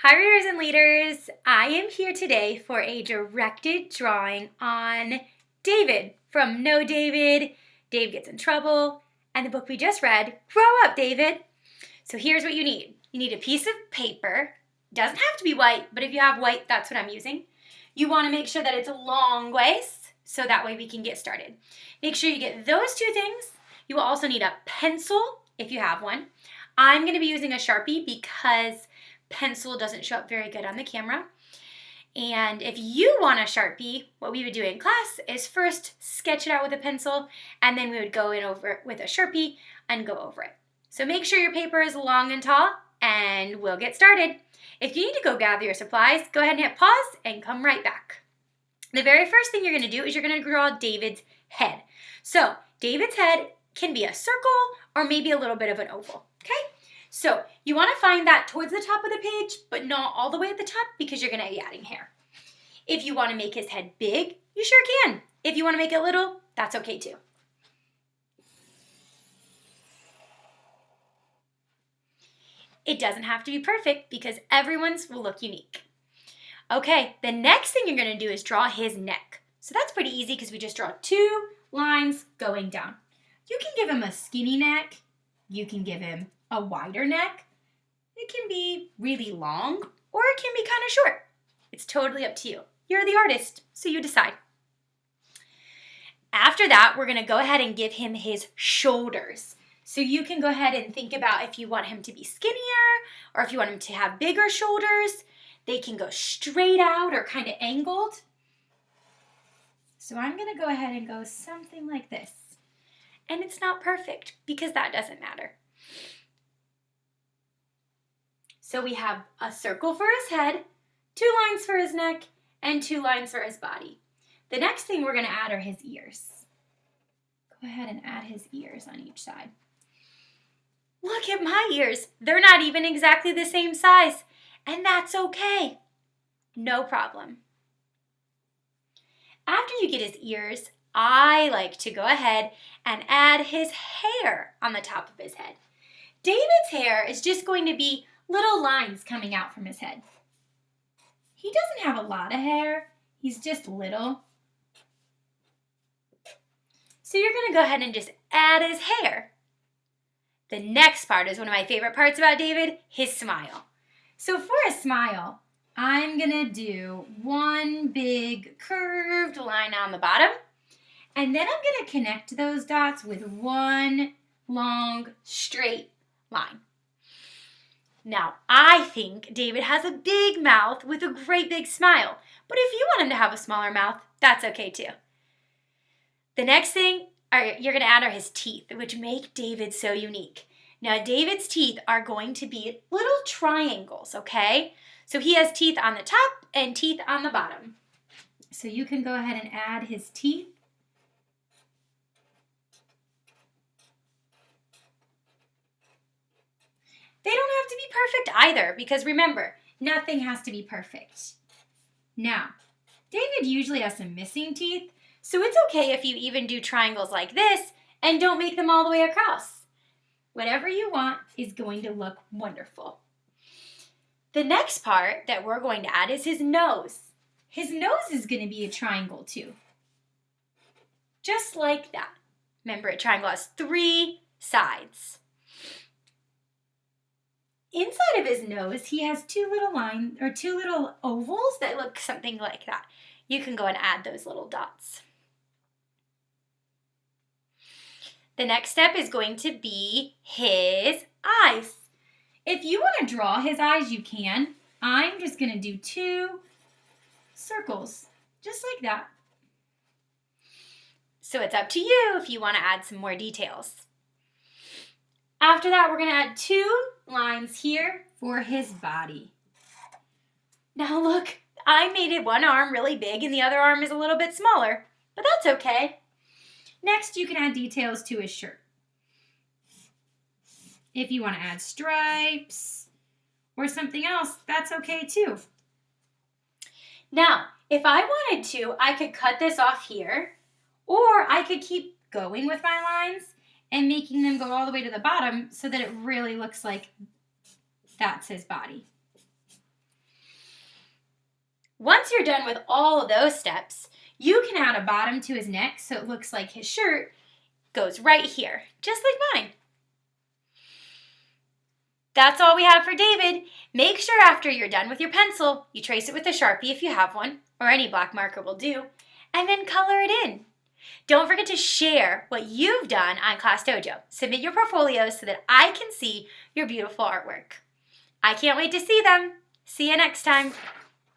Hi readers and leaders, I am here today for a directed drawing on David from No David, Dave Gets in Trouble, and the book we just read, Grow Up David. So here's what you need. You need a piece of paper. It doesn't have to be white, but if you have white, that's what I'm using. You want to make sure that it's a long waist, so that way we can get started. Make sure you get those two things. You will also need a pencil, if you have one. I'm going to be using a Sharpie because pencil doesn't show up very good on the camera. And if you want a Sharpie, what we would do in class is first sketch it out with a pencil, and then we would go in over it with a Sharpie and go over it. So make sure your paper is long and tall, and we'll get started. If you need to go gather your supplies, go ahead and hit pause and come right back. The very first thing you're going to do is you're going to draw David's head. So David's head can be a circle or maybe a little bit of an oval, okay? So you want to find that towards the top of the page, but not all the way at the top because you're going to be adding hair. If you want to make his head big, you sure can. If you want to make it little, that's okay too. It doesn't have to be perfect because everyone's will look unique. Okay, the next thing you're going to do is draw his neck. So that's pretty easy because we just draw two lines going down. You can give him a skinny neck. You can give him a wider neck. It can be really long or it can be kind of short. It's totally up to you. You're the artist, so you decide. After that, we're going to go ahead and give him his shoulders. So you can go ahead and think about if you want him to be skinnier or if you want him to have bigger shoulders. They can go straight out or kind of angled. So I'm going to go ahead and go something like this. And it's not perfect because that doesn't matter. So we have a circle for his head, 2 lines for his neck, and 2 lines for his body. The next thing we're going to add are his ears. Go ahead and add his ears on each side. Look at my ears. They're not even exactly the same size, and that's okay. No problem. After you get his ears, I like to go ahead and add his hair on the top of his head. David's hair is just going to be little lines coming out from his head. He doesn't have a lot of hair. He's just little. So you're going to go ahead and just add his hair. The next part is one of my favorite parts about David, his smile. So for a smile, I'm going to do one big curved line on the bottom. And then I'm going to connect those dots with one long straight line. Now, I think David has a big mouth with a great big smile. But if you want him to have a smaller mouth, that's okay too. The next thing you're going to add are his teeth, which make David so unique. Now, David's teeth are going to be little triangles, okay? So he has teeth on the top and teeth on the bottom. So you can go ahead and add his teeth. They don't have to be perfect either because remember, nothing has to be perfect. Now, David usually has some missing teeth, so it's okay if you even do triangles like this and don't make them all the way across. Whatever you want is going to look wonderful. The next part that we're going to add is his nose. His nose is going to be a triangle too. Just like that. Remember, a triangle has 3 sides. Inside of his nose, he has 2 little lines or 2 little ovals that look something like that. You can go and add those little dots. The next step is going to be his eyes. If you want to draw his eyes, you can. I'm just going to do 2 circles, just like that. So it's up to you if you want to add some more details. After that, we're going to add 2 lines here for his body. Now look, I made it one arm really big and the other arm is a little bit smaller, but that's okay. Next, you can add details to his shirt. If you want to add stripes or something else, that's okay too. Now, if I wanted to, I could cut this off here, or I could keep going with my lines and making them go all the way to the bottom so that it really looks like that's his body. Once you're done with all of those steps, you can add a bottom to his neck so it looks like his shirt goes right here, just like mine. That's all we have for David. Make sure after you're done with your pencil, you trace it with a Sharpie if you have one, or any black marker will do, and then color it in. Don't forget to share what you've done on Class Dojo. Submit your portfolios so that I can see your beautiful artwork. I can't wait to see them. See you next time.